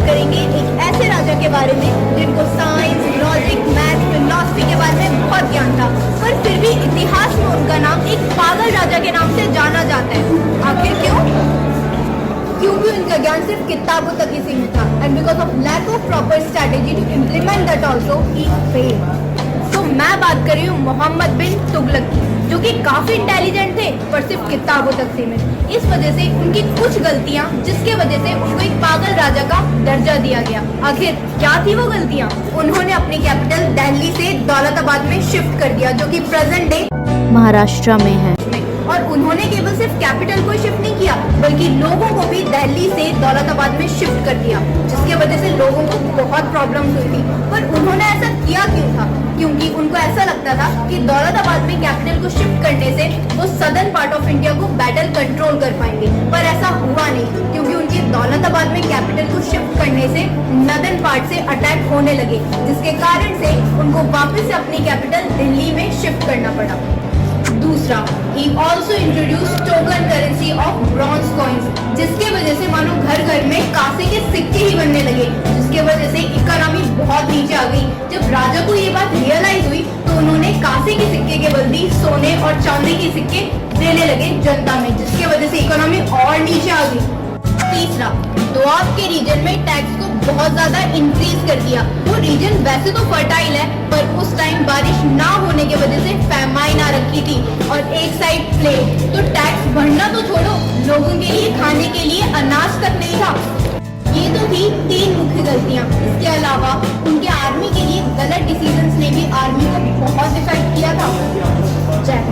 करेंगे एक ऐसे राजा के बारे में जिनको साइंस, लॉजिक, मैथ, फिलॉसफी के बारे में बहुत ज्ञान था, पर फिर भी इतिहास में उनका नाम एक पागल राजा के नाम से जाना जाता है। आखिर क्यों? क्योंकि उनका ज्ञान सिर्फ किताबों तक ही सीमित था, and because of lack of proper strategy to implement that also he failed. तो मैं बात कर रही हूँ मोहम्मद बिन तुगलक की, जो कि काफी इंटेलिजेंट थे पर सिर्फ किताबों तक सीमित। इस वजह से उनकी कुछ गलतियां, जिसके वजह से उनको एक पागल राजा का दर्जा दिया गया। आखिर क्या थी वो गलतियां? उन्होंने अपनी कैपिटल दिल्ली से दौलताबाद में शिफ्ट कर दिया, जो कि प्रेजेंट डे महाराष्ट्र में है। और उन्होंने केवल सिर्फ कैपिटल को शिफ्ट नहीं किया, बल्कि लोगों को भी दिल्ली से दौलताबाद में शिफ्ट कर दिया, जिसके वजह से लोगों को बहुत प्रॉब्लम्स हुई थी। पर उन्होंने ऐसा किया क्यों था? क्योंकि उनको ऐसा लगता था कि दौलताबाद में कैपिटल को शिफ्ट करने से वो सदर्न पार्ट ऑफ इंडिया को बेटर कंट्रोल कर पाएंगे। पर ऐसा हुआ नहीं, क्योंकि उनकी दौलताबाद में कैपिटल को शिफ्ट करने से नदर्न पार्ट से अटैक होने लगे, जिसके कारण से उनको वापस से अपनी कैपिटल दिल्ली में शिफ्ट करना पड़ा। दूसरा, he also introduced token currency of bronze coins, जिसके वजह से मानो घर घर में कांसे के सिक्के ही बनने लगे, जिसके वजह से इकोनॉमी बहुत नीचे आ गई। जब राजा को ये बात रियलाइज हुई तो उन्होंने कांसे के सिक्के के बदले सोने और चांदी के सिक्के देने लगे जनता में, जिसके वजह से इकोनॉमी और नीचे आ गई। तीसरा, दोआब के रीजन में टैक्स को बहुत ज्यादा इंक्रीज कर दिया। वो रीजन वैसे तो फर्टाइल है, पर उस टाइम बारिश ना होने की वजह से फैमाइन आ रखी थी और एक साइड प्लेग, तो टैक्स बढ़ना तो छोड़ो, लोगों के लिए खाने के लिए अनाज तक नहीं था। ये तो थी 3 मुख्य गलतियां। इसके अलावा उनके आर्मी के लिए गलत डिसीजंस ने भी आर्मी को बहुत इफेक्ट किया था। जय